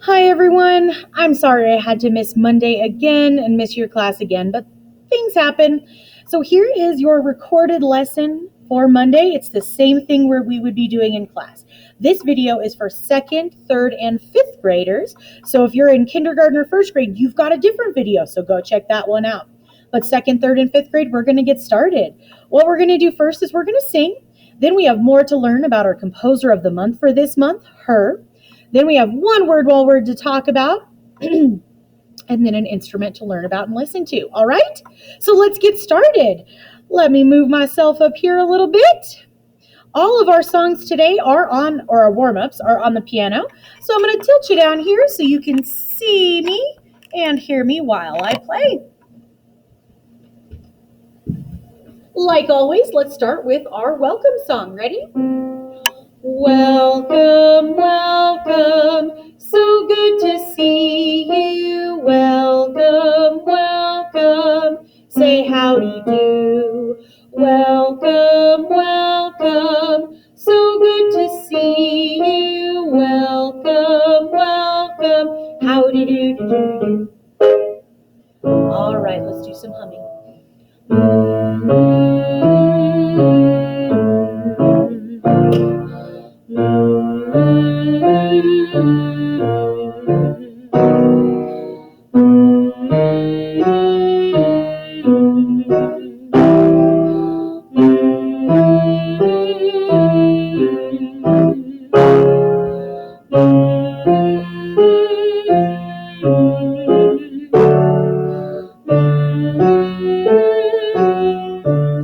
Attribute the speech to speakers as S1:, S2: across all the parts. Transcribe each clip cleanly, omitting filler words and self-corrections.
S1: Hi everyone. I'm sorry I had to miss Monday again and miss your class again, but things happen. So here is your recorded lesson for Monday. It's the same thing where we would be doing in class. This video is for second, third, and fifth graders. So if you're in kindergarten or first grade, you've got a different video, so go check that one out. But second, third, and fifth grade, we're going to get started. What we're going to do first is we're going to sing. Then we have more to learn about our composer of the month for this month, her. Then we have one word to talk about, and then an instrument to learn about and listen to. All right? So let's get started. Let me move myself up here a little bit. All of our songs today are on, or our warm-ups are on the piano. So I'm going to tilt you down here so you can see me and hear me while I play. Like always, let's start with our welcome song. Ready? Welcome, welcome, so good to see you. Welcome, welcome, say howdy do. Welcome, welcome, so good to see you. Welcome, welcome, howdy do do do do. All right, let's do some humming.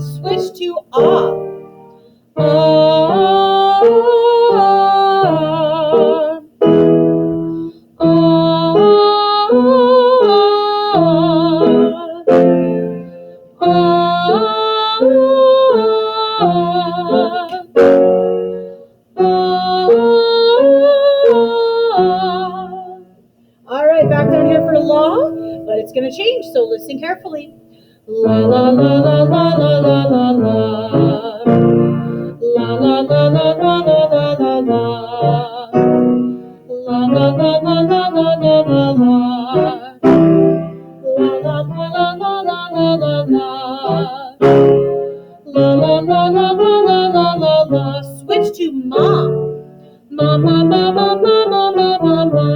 S1: Switch to ah. All right, back down here for la, but it's going to change, so listen carefully. La la la la la la la la la. La la la la la la la la la. La la la la la la la la la. La la la la la la la la. La la la la la la la la. Switch to ma. Ma ma ma ma ma ma ma ma ma.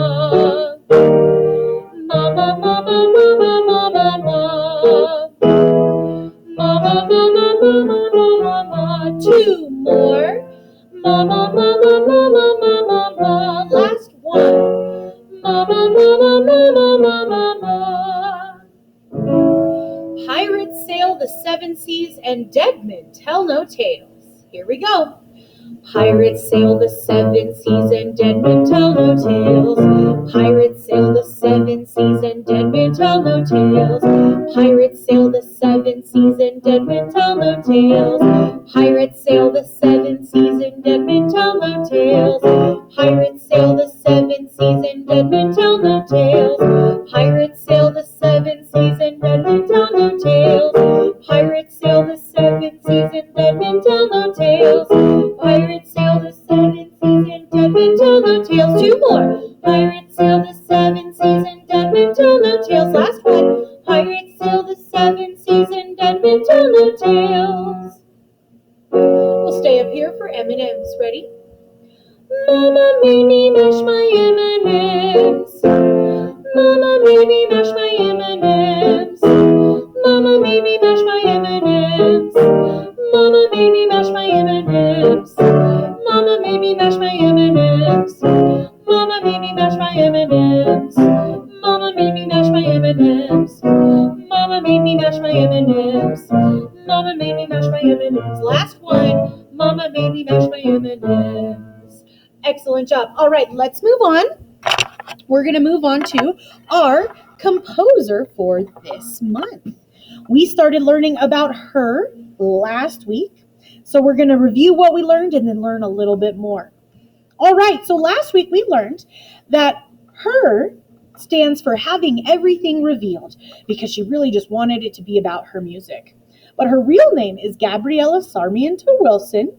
S1: Ma ma ma ma ma ma ma ma ma. Ma ma ma ma ma ma ma ma ma. Two more. Ma ma ma ma ma ma ma ma ma. Last one. Ma ma ma ma ma ma ma ma ma. Pirates sail the seven seas and dead men tell no tales. Here we go. Pirates sail the seven seas and dead men tell no tales. Pirates sail the seven seas and dead men tell no tales. Pirates sail the seven seas and dead men tell no tales. Pirates sail the seven seas and dead men tell no tales. Pirates sail the seven seas and dead men tell no tales. Pirates sail the seven seas and dead men tell no tales. Pirates sail the seven seas and dead men tell no tales. Pirates sail the seven seas and dead men tell no tales. Two more. Pirates sail the seven seas and dead men tell no tales. Last one. Pirates sail the seven seas and dead men tell no tales. We'll stay up here for M&M's. Ready? Mama made me mash my M&M's. Mama made me mash my M&M's. Mama made me mash my M&M's. Mama made me mash my M&M's. Mama made me mash my M&M's. Mama made me mash my M&M's. Mama made me mash my M&M's. Mama made me mash my M&M's. Mama made me mash my M&M's. Last one. Mama made me mash my M&M's. Excellent job. All right, let's move on. We're going to move on to our composer for this month. We started learning about her last week, so we're going to review what we learned and then learn a little bit more. All right, so last week we learned that her stands for having everything revealed because she really just wanted it to be about her music. But her real name is Gabriela Sarmiento Wilson,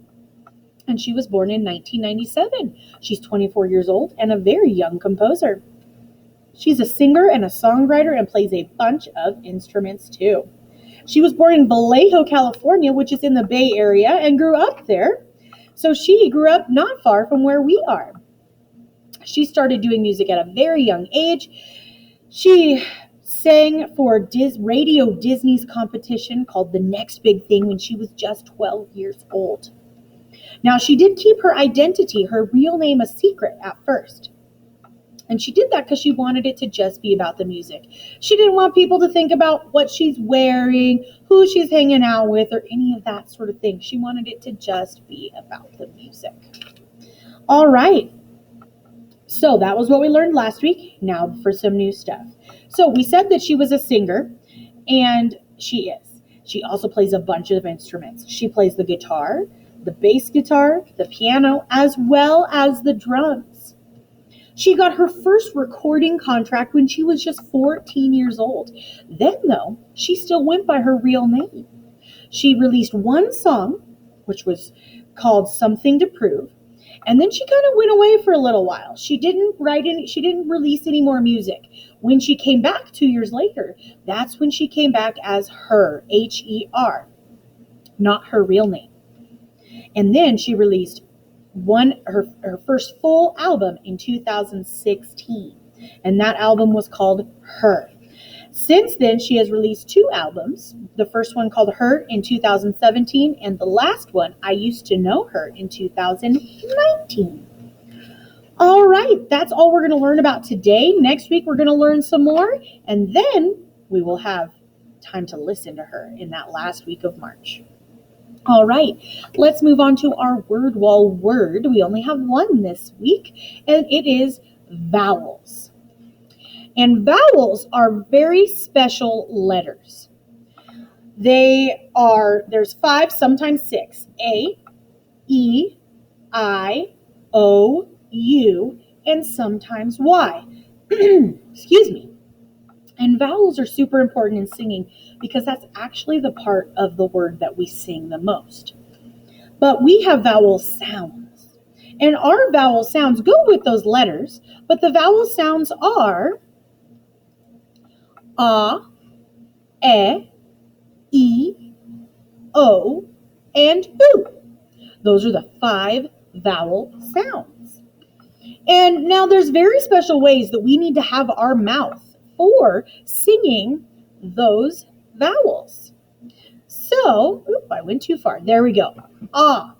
S1: and she was born in 1997. She's 24 years old and a very young composer. She's a singer and a songwriter and plays a bunch of instruments too. She was born in Vallejo, California, which is in the Bay Area, and grew up there. So she grew up not far from where we are. She started doing music at a very young age. She sang for Radio Disney's competition called The Next Big Thing when she was just 12 years old. Now, she did keep her identity, her real name, a secret at first. And she did that because she wanted it to just be about the music. She didn't want people to think about what she's wearing, who she's hanging out with, or any of that sort of thing. She wanted it to just be about the music. All right. So that was what we learned last week. Now for some new stuff. So we said that she was a singer, and she is. She also plays a bunch of instruments. She plays the guitar, the bass guitar, the piano, as well as the drums. She got her first recording contract when she was just 14 years old. Then, though, she still went by her real name. She released one song, which was called Something to Prove, and then she kind of went away for a little while. She didn't release any more music. When she came back 2 years later, that's when she came back as Her, H-E-R, not her real name. And then she released her first full album in 2016, and that album was called Her. Since then, she has released 2 albums. The first one called Her in 2017, and the last one, I Used to Know Her, in 2019. All right, that's all we're going to learn about today. Next week, we're going to learn some more, and then we will have time to listen to her in that last week of March. All right, let's move on to our word wall word. We only have one this week, and it is vowels. And vowels are very special letters. There's 5, sometimes 6. A, E, I, O, U, and sometimes Y. Excuse me. And vowels are super important in singing because that's actually the part of the word that we sing the most. But we have vowel sounds. And our vowel sounds go with those letters, but the vowel sounds are A, E, O, and U. Those are the 5 vowel sounds. And now there's very special ways that we need to have our mouth for singing those vowels. So, I went too far. There we go. Ah.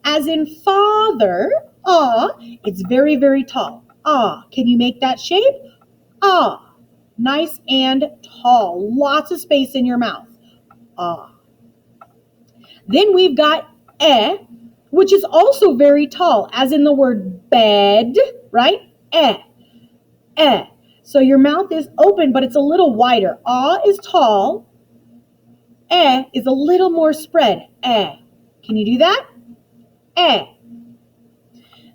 S1: As in father, ah, it's very, very tall. Ah. Can you make that shape? Ah. Nice and tall. Lots of space in your mouth. Ah. Then we've got which is also very tall, as in the word bed, right? So your mouth is open, but it's a little wider. Ah is tall. Is a little more spread. Can you do that? Then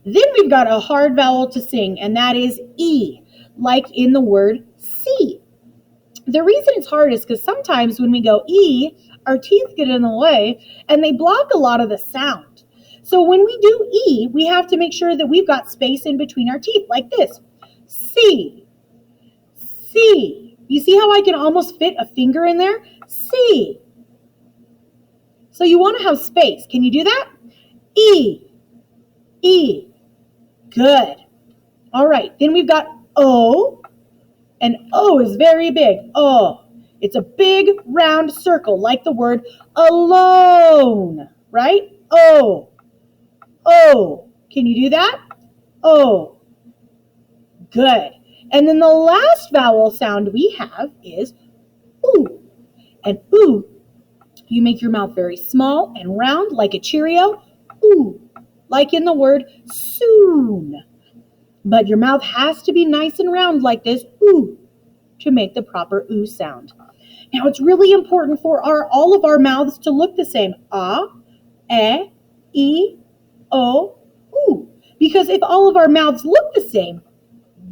S1: we've got a hard vowel to sing, and that is E, like in the word see. The reason it's hard is because sometimes when we go E, our teeth get in the way, and they block a lot of the sound. So when we do E, we have to make sure that we've got space in between our teeth, like this. See. You see how I can almost fit a finger in there? C. So you want to have space. Can you do that? E. Good. All right. Then we've got O. And O is very big. O. It's a big round circle, like the word alone. Right? O. Can you do that? O. Good. And then the last vowel sound we have is oo. And oo, you make your mouth very small and round like a Cheerio. Ooh, like in the word soon. But your mouth has to be nice and round like this, ooh, to make the proper oo sound. Now it's really important for all of our mouths to look the same. Ah, E, O, oo. Because if all of our mouths look the same,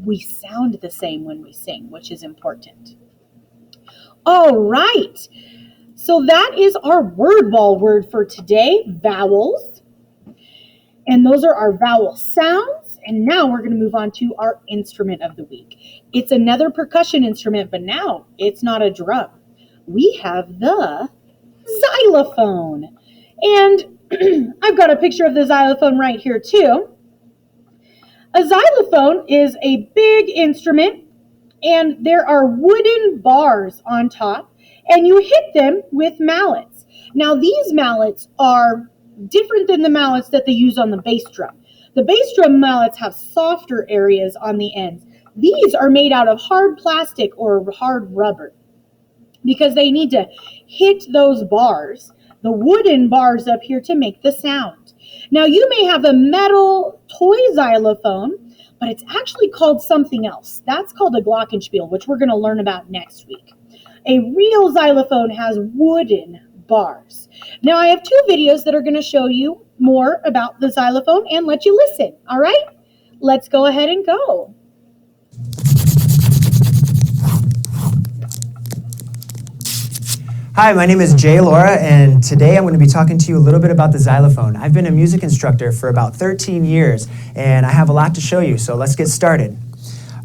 S1: we sound the same when we sing, which is important. All right. So that is our word ball word for today, vowels. And those are our vowel sounds And now we're going to move on to our instrument of the week. It's another percussion instrument, but now it's not a drum. We have the xylophone. And I've got a picture of the xylophone right here too. A xylophone is a big instrument, and there are wooden bars on top, and you hit them with mallets. Now, these mallets are different than the mallets that they use on the bass drum. The bass drum mallets have softer areas on the ends. These are made out of hard plastic or hard rubber because they need to hit those bars, the wooden bars up here, to make the sound. Now, you may have a metal toy xylophone, but it's actually called something else. That's called a glockenspiel, which we're going to learn about next week. A real xylophone has wooden bars. Now, I have 2 videos that are going to show you more about the xylophone and let you listen. All right? Let's go ahead and go.
S2: Hi, my name is Jay Laura, and today I'm going to be talking to you a little bit about the xylophone. I've been a music instructor for about 13 years, and I have a lot to show you, so let's get started.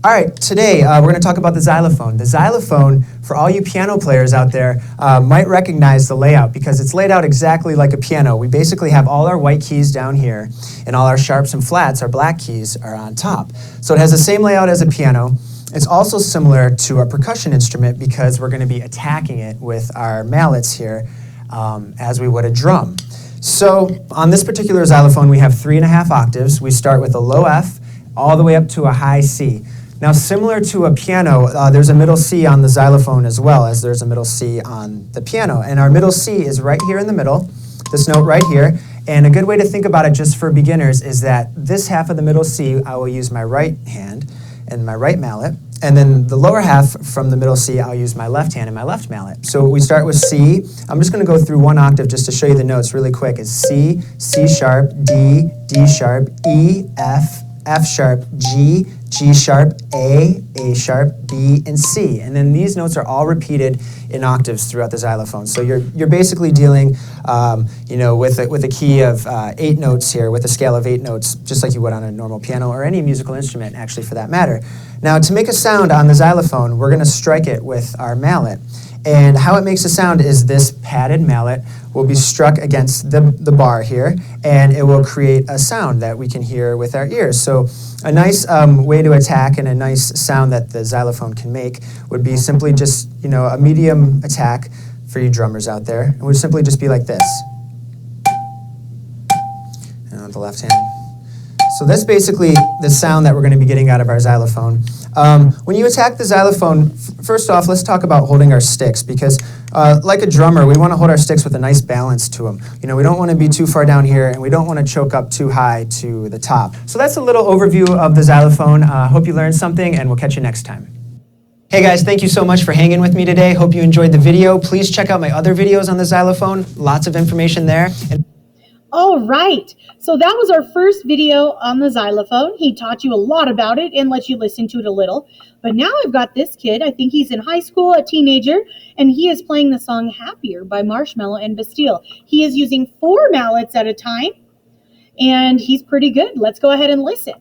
S2: All right, today we're going to talk about the xylophone. The xylophone, for all you piano players out there, might recognize the layout because it's laid out exactly like a piano. We basically have all our white keys down here, and all our sharps and flats, our black keys, are on top. So it has the same layout as a piano. It's also similar to a percussion instrument because we're going to be attacking it with our mallets here as we would a drum. So on this particular xylophone, we have 3.5 octaves. We start with a low F all the way up to a high C. Now, similar to a piano, there's a middle C on the xylophone as well as there's a middle C on the piano. And our middle C is right here in the middle, this note right here. And a good way to think about it just for beginners is that this half of the middle C, I will use my right hand and my right mallet, and then the lower half from the middle C, I'll use my left hand and my left mallet. So we start with C. I'm just going to go through one octave just to show you the notes really quick. It's C, C sharp, D, D sharp, E, F, F sharp, G, G sharp, A sharp, B, and C. And then these notes are all repeated in octaves throughout the xylophone. So you're basically dealing, with a key of 8 notes here, with a scale of 8 notes, just like you would on a normal piano or any musical instrument, actually, for that matter. Now, to make a sound on the xylophone, we're going to strike it with our mallet. And how it makes a sound is this padded mallet will be struck against the bar here, and it will create a sound that we can hear with our ears. So a nice way to attack and a nice sound that the xylophone can make would be simply just, a medium attack for you drummers out there. It would simply just be like this. And on the left hand. So that's basically the sound that we're going to be getting out of our xylophone. When you attack the xylophone, first off, let's talk about holding our sticks because like a drummer, we want to hold our sticks with a nice balance to them. We don't want to be too far down here and we don't want to choke up too high to the top. So that's a little overview of the xylophone. Hope you learned something and we'll catch you next time. Hey guys, thank you so much for hanging with me today. Hope you enjoyed the video. Please check out my other videos on the xylophone. Lots of information there.
S1: All right, so that was our first video on the xylophone. He taught you a lot about it and let you listen to it a little. But now I've got this kid, I think he's in high school, a teenager, and he is playing the song Happier by Marshmello and Bastille. He is using 4 mallets at a time, and he's pretty good. Let's go ahead and listen.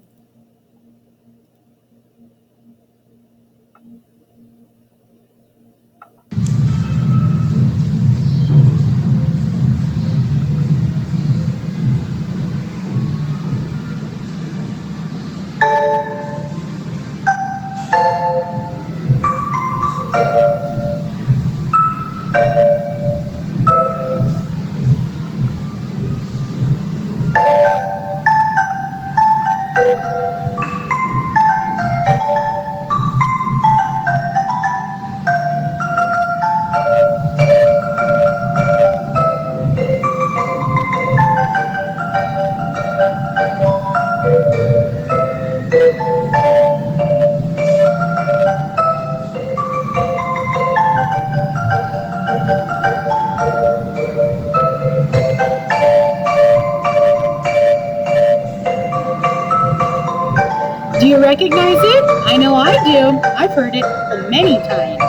S1: Do you recognize it? I know I do. I've heard it many times.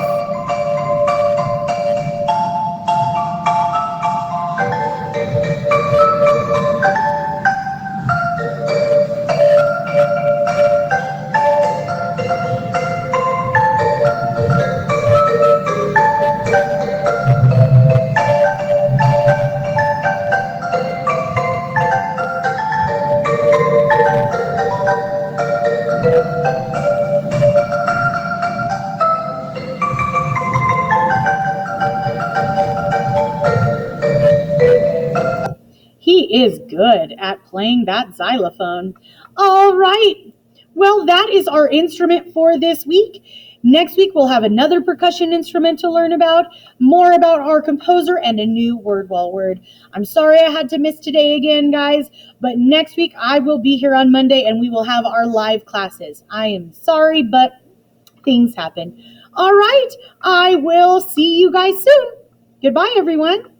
S1: is good at playing that xylophone. All right. Well, that is our instrument for this week. Next week, we'll have another percussion instrument to learn about, more about our composer, and a new word wall word. I'm sorry I had to miss today again, guys, but next week I will be here on Monday and we will have our live classes. I am sorry, but things happen. All right, I will see you guys soon. Goodbye, everyone.